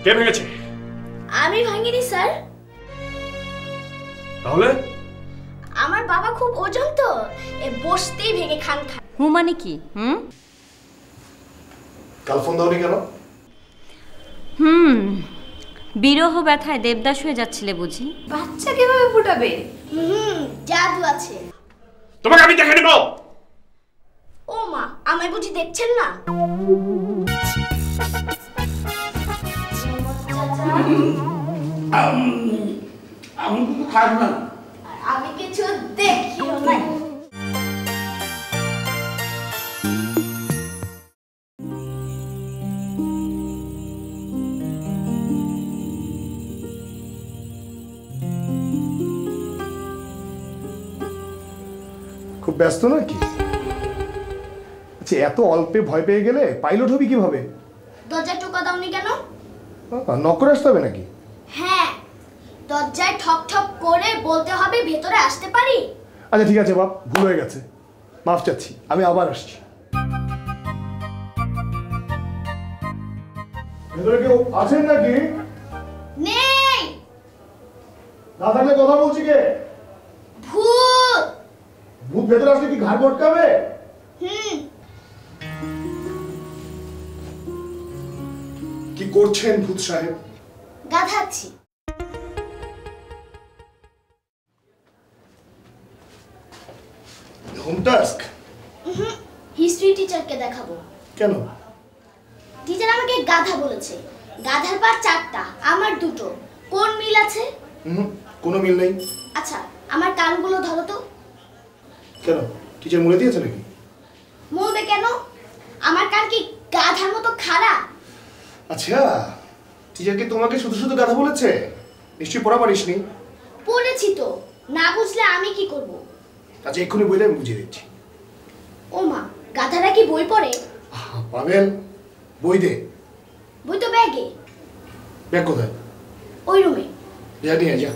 কে ভেঙেছে? আমি ভাঙিনি স্যার। তাহলে আমার বাবা খুব ওজন তো, বসতেই ভেঙে খান খান। মানে কি? কাল ফোন দাওনি কেন? বিরহ ব্যথায় দেবদাস হয়ে যাচ্ছিলে বুঝি? বাচ্চা কিভাবে ফুটাবে? জাদু আছে। তোমাকে আমি দেখে নেব। ও মা, আমায় বুঝি দেখছেন না? আমি কিছু খাই না। আমি কিছু দেখিও নাই। খুব ব্যস্ত নাকি? আচ্ছা, এত অল্পে ভয় পেয়ে গেলে পাইলট হবি কিভাবে? দরজায় টোকা দাওনি কেন? নক করে আসতে হবে নাকি? হ্যাঁ, দরজায় ঠক ঠক করে বলতে হবে ভেতরে আসতে পারি। আচ্ছা ঠিক আছে বাপ, ভুল হয়ে গেছে, মাফ চাচ্ছি, আমি আবার আসছি। ভেতরে কেউ আছেন নাকি? নেই। না থাকলে কথা বলছি কে? ভূত। ভূত ভেতরে আসলে কি ঘাড় মটকাবে? কি করছেন ভূত সাহেব? গাধাচ্ছি। Home task? হিস্ট্রি টিচারকে দেখাবো। কেন? টিচার আমাকে গাধা বলেছে। গাধার পা 4টা, আমার 2টো। কোন মিল আছে? কোনো মিল নেই। আচ্ছা, আমার কানগুলো ধরো তো। কেন, টিচার মুড়ে দিয়েছে নাকি? মরবে কেন? আমার কান কি গাধার মতো খাড়া? আচ্ছা, টিচার কি তোমাকে শুধু শুধু গাধা বলেছে? নিশ্চয়ই পড়া পারিসনি। পড়েছি তো, না বুঝলে আমি কি করব? আচ্ছা, এক্ষুনি বইটা আমি বুঝিয়ে দিচ্ছি। ও মা, গাধারা কি বই পড়ে? পাবেল, বই দে। বই তো ব্যাগে। ব্যাগ কোথায়? ওই রুমে। যা নিয়ে যা।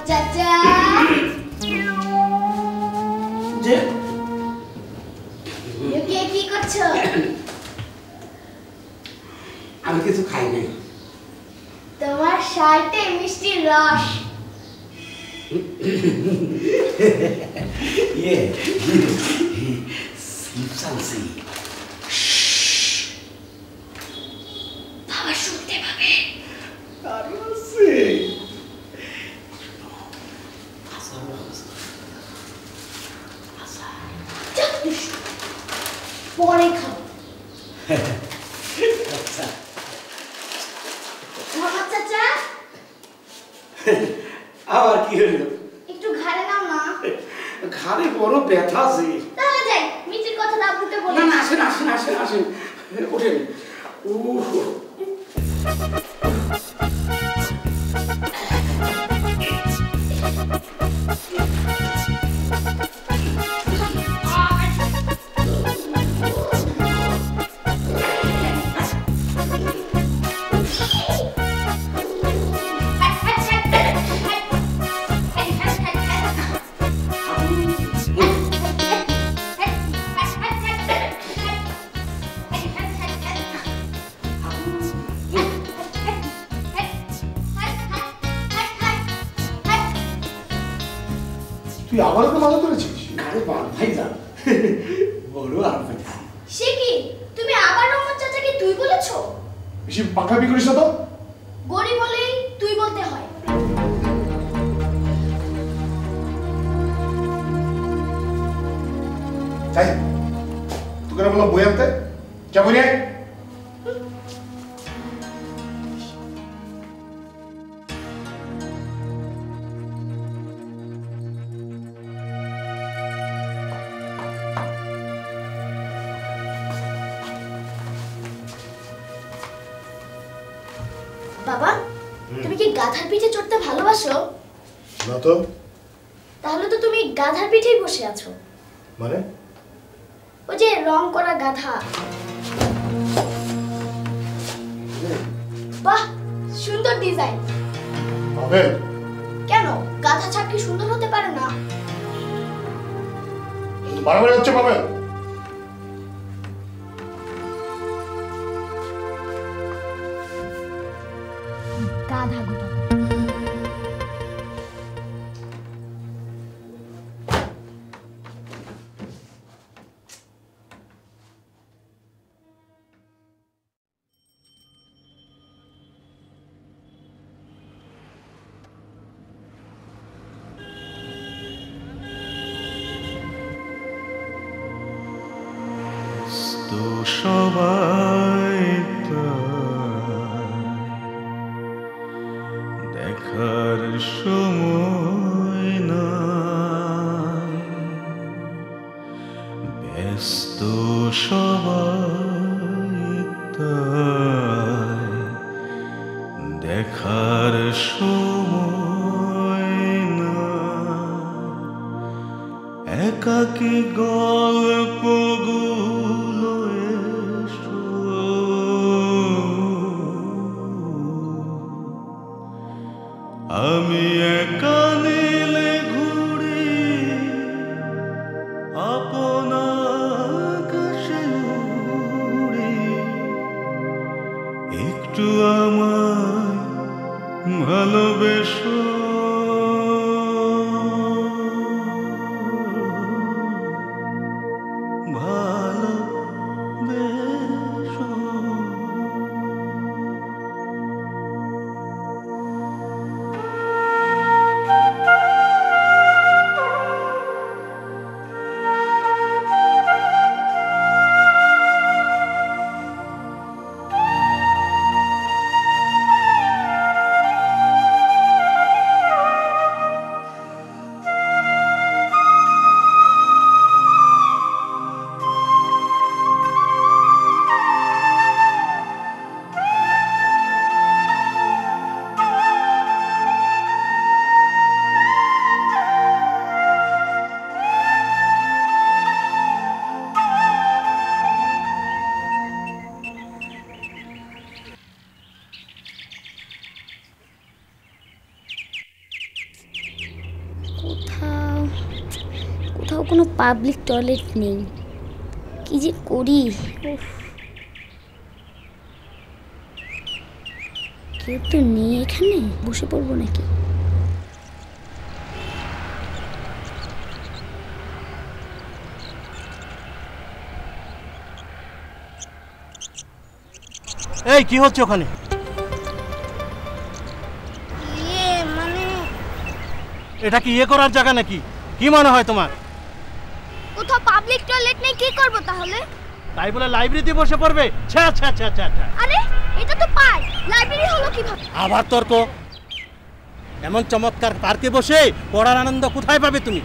চাচা, যে লুকিয়ে কি করছো? আমি কিছু খাই নাই। তোমার শার্টে মিষ্টির রস। ইয়ে সিপসানসি। বাবা শুনতে পাবে। আরসে পরে খাও। আচ্ছা, মোহাম্মদ চাচা, আবার কি হলো? একটু ঘাড়ে নাও না। ঘাড়ে বড় ব্যথা আছে। তাহলে যাই, মিষ্টির কথা না বলতে বলে। না না, আসেন আসেন আসেন আসেন, ওঠেন। তুই আবার ওকে মাথা তুলেছিস? ঘাড়ে বাল ভাই যান, বড় আর ব্যথা। সে কি, তুমি আবার মোহাম্মদ চাচাকে তুই বলেছো? বেশি পাকামি করিস না তো। গরিব বলেই তুই বলতে হয়। তাই তোকে বললাম বই আনতে, যা বই আয়। বাবা, তুমি কি গাধার পিঠে চড়তে ভালোবাসো? না তো। তাহলে তো তুমি গাধার পিঠেই বসে আছো। মানে? ওই যে রং করা গাধা। বাহ, সুন্দর ডিজাইন। হবে কেন, গাধা ছাপ কি সুন্দর হতে পারে না? বারবার হচ্ছে পাবে। গাধা গোটা। তো সবাই দেখার সময় নাই, ব্যস্ত সবাই দেখার সময় নাই, একাকী গল্পগুলো এসো, আমি একা নীলে ঘুরি আপনা আকাশে উড়ি, একটু আমায় ভালোবেসো। কোথাও কোনো পাবলিক টয়লেট নেই, কি যে করি। কেউ তো নেই এখানে, বসে পড়বো নাকি? এই কি হচ্ছে ওখানে? মানে এটা কি ইয়ে করার জায়গা নাকি? কি মনে হয় তোমার? কোথাও পাবলিক টয়লেট নেই, কি করব তাহলে? তাই বলে লাইব্রেরিতে বসে পড়বে? ছ্যা ছ্যা ছ্যা ছ্যা। আরে এটা তো পার্ক, লাইব্রেরি হলো কিভাবে? আবার তর্ক? এমন চমৎকার পার্কে বসে পড়ার আনন্দ কোথায় পাবে তুমি?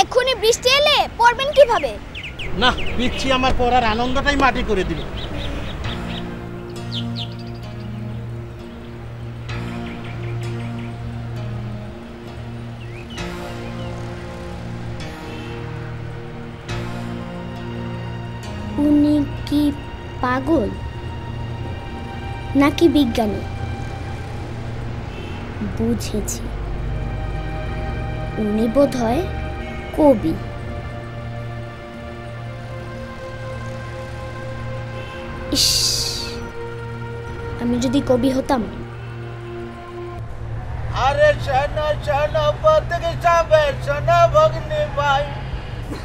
এক্ষুনি বৃষ্টি এলে পড়বেন কিভাবে? না, পিচ্ছি আমার পড়ার আনন্দটাই মাটি করে দিল। উনি কি পাগল নাকি বিজ্ঞানী? বুঝেছি, উনি বোধহয় কবি। ইস, আমি যদি কবি হতাম। আরে শোনো শোনো পথে যাবে, শোনো ভগ্নি ভাই,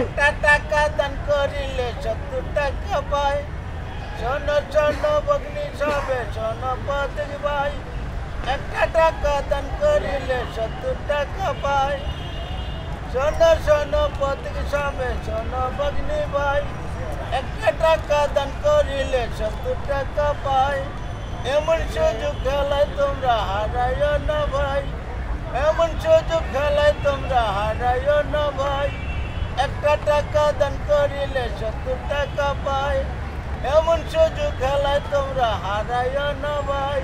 একটা টাকা দান করিলে 70 টাকা পাই। শোনো শোনো ভগ্নি যাবে, শোনো পথে ভাই, একটা টাকা দান করিলে 70 টাকা পাই। শোনো শোনো পথে যাবে, শোনো ভগ্নি ভাই, একটা টাকা দান করিলে 70 টাকা পাই। এমন সুযোগ খেলায় তোমরা হারাইও না ভাই, এমন সুযোগ খেলায় তোমরা হারাইও না ভাই, একটা একটা টাকা দান করিলে 70 টাকা পায় এমন সুযোগ খেলায় তোমরা হারাইও না ভাই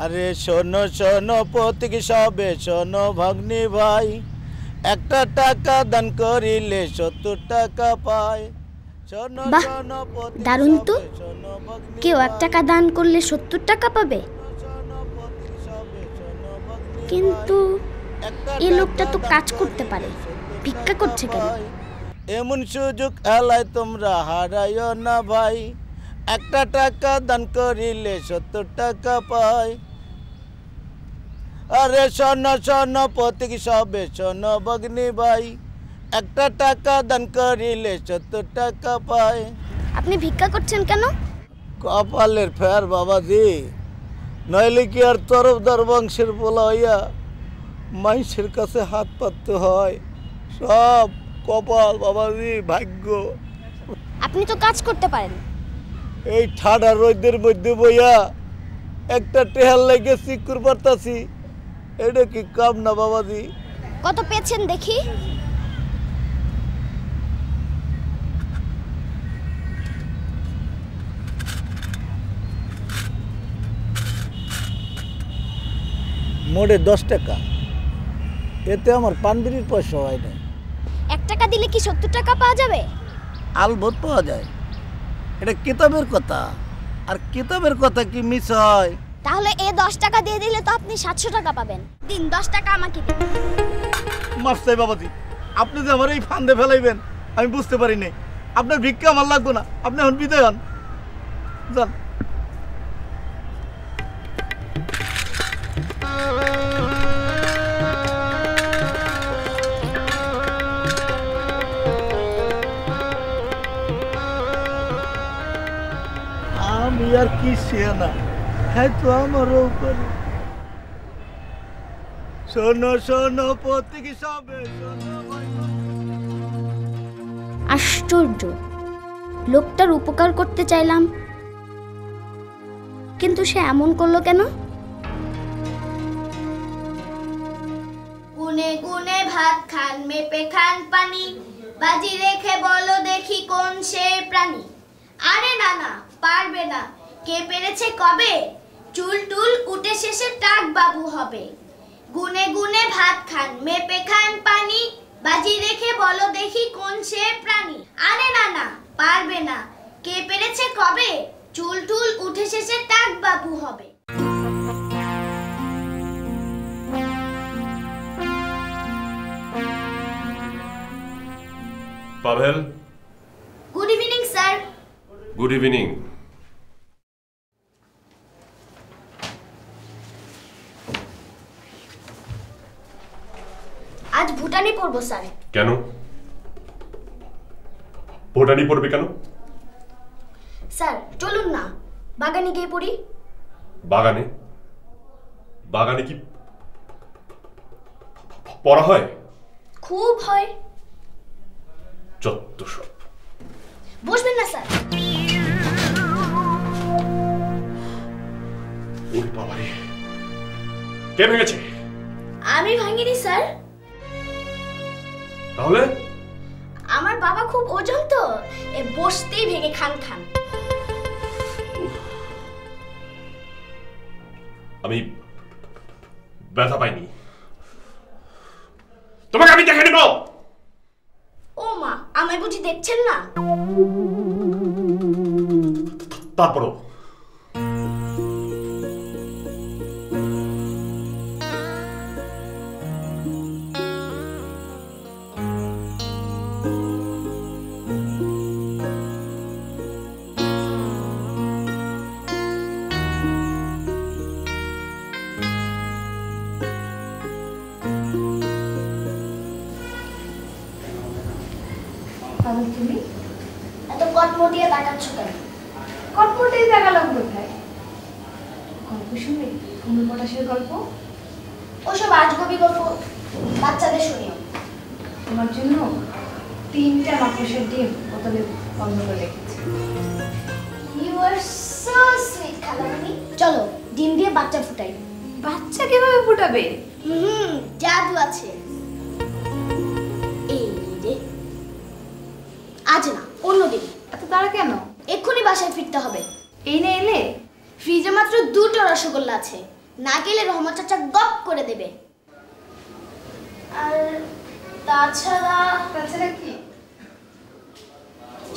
আরে শোনো শোনো প্রতীক সবে শোনো ভগ্নী ভাই একটা টাকা দান করিলে 70 টাকা পায় শোনো বাহ, শোনো প্রতীক দারুণ তো। সবে শোনো ভগ্নী কেউ ভাই। 1 টাকা দান করলে 70 টাকা পাবে, শোনো প্রতীক সবে শোনো ভগ্নী কিন্তু ভাই। একটা এই লোকটা তো টাকা কাজ দান করতে পারে, করিলে ভিক্ষা করছে কেন? এমন সুযোগ এলায় তোমরা হারাইও না ভাই একটা টাকা দান করিলে 70 টাকা পায় আরে শোনো শোনো প্রতীক সবে শোনো ভগ্নী ভাই একটা টাকা দান করিলে 70 টাকা পায় আপনি ভিক্ষা করছেন কেন? কপালের ফের বাবাজি নইলে কি আর তরফদার বংশের পোলা হইয়া মানুষের কাছে হাত পাততে হয় সব কপাল বাবাজি ভাগ্য আপনি তো কাজ করতে পারেন। এই ঠাডা রোদের মধ্যে বইয়া একটা টেহার লেগে চিকুর পারতাছি এটা কি কাম না বাবাজি কত পেয়েছেন দেখি? মোড়ে 10 টাকা এতে আমার পানবিড়ির পয়সা হয় না 1 টাকা দিলে কি 70 টাকা পাওয়া যাবে? আলবত পাওয়া যায় এটা কিতাবের কথা আর কিতাবের কথা কি মিস হয় তাহলে এই 10 টাকা দিয়ে দিলে তো আপনি 700 টাকা পাবেন। দিন 10 টাকা আমাকে দিন। মাফ চাই বাবাজি আপনি যে আমার এই ফান্দে ফেলাইবেন আমি বুঝতে পারি নাই আপনার ভিক্ষা আমার লাগবে না আপনি এখন বিদায় হন যান আমি আর কি শিয়ানা হ্যাঁ তো আমারও উপরে শোনো শোনো প্রতীক সবে শোনো ভাই আশ্চর্য, লোকটার উপকার করতে চাইলাম কিন্তু সে এমন করলো কেন? গুনে গুনে ভাত খান মেপে খান পানি বাজি রেখে বলো দেখি কোন সে প্রাণী। আরে না না পারবে না, কে পেরেছে কবে, চুল টুল উঠে শেষে টাক বাবু হবে। গুনে গুনে ভাত খান মেপে খান পানি বাজি রেখে বলো দেখি কোন সে প্রাণী। আরে না না পারবে না, কে পেরেছে কবে, চুল টুল উঠে শেষে টাক বাবু হবে। Pavel, good evening sir. Good evening. আজ ভুটানি পড়বো স্যার। কেন ভুটানি পড়বে কেন? স্যার চলুন না বাগানে গিয়ে পড়ি। বাগানে? বাগানে কি পড়া হয়? খুব হয়। যত সব। বসবেন না স্যার। ওরে বাবারে, কে ভেঙেছে? আমি ভাঙিনি স্যার। তাহলে? আমার বাবা খুব ওজন তো, এ বসতেই ভেঙে খান খান। আমি ব্যথা পাইনি, তোমাকে আমি দেখে নেব। ও মা, আমায় বুঝি দেখছেন না? তারপরও তুমি এত কটমটিয়ে তাকাচ্ছ কেন? কটমটেই তাকালাম কোথায়? গল্প শুনে কুমড়ো পটাশের গল্প, ওসব আজগবি গল্প বাচ্চাদের শুনিও। তোমার জন্য 3টা মাকড়সার ডিম বোতলে বন্ধ করে রেখেছি। ইউ আর সো সুইট খালামণি। চলো ডিম দিয়ে বাচ্চা ফুটাই। বাচ্চা কিভাবে ফুটাবে? জাদু আছে। এই রে বাসায় ফিরতে হবে। এই না এলে ফ্রিজে মাত্র 2টো রসগোল্লা আছে, না গেলে রহমত চাচা গপ করে দেবে। আর তাছাড়া কি?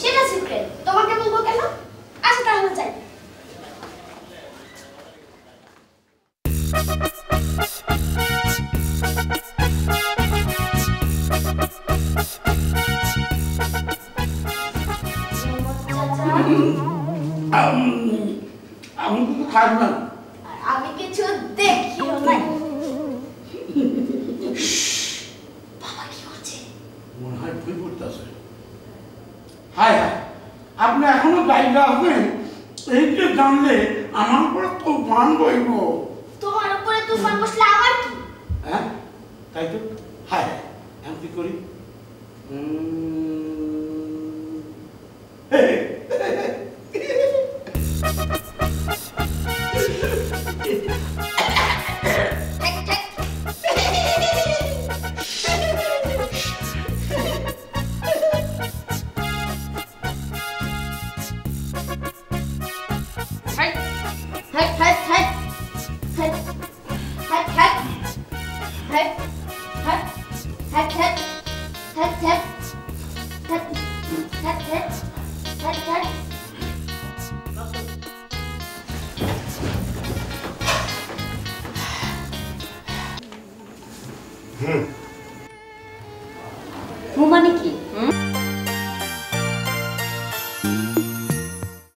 সেটা সিক্রেট, তোমাকে বলবো কেন? আচ্ছা তাহলে যাই। আমি কিছু খাই না। আমি কিছু দেখিও নাই। বাবা কি করছে? মনে হয় ভুল করতেছে। হায় হায়, আপনি এখনো জায়গা আছেন? এই যে জানলে আমার উপরে তুফান বইব। তোমার উপরে তুফান বসলে আমার কি? হ্যাঁ তাই তো। হায় হায়, আমি কি করি?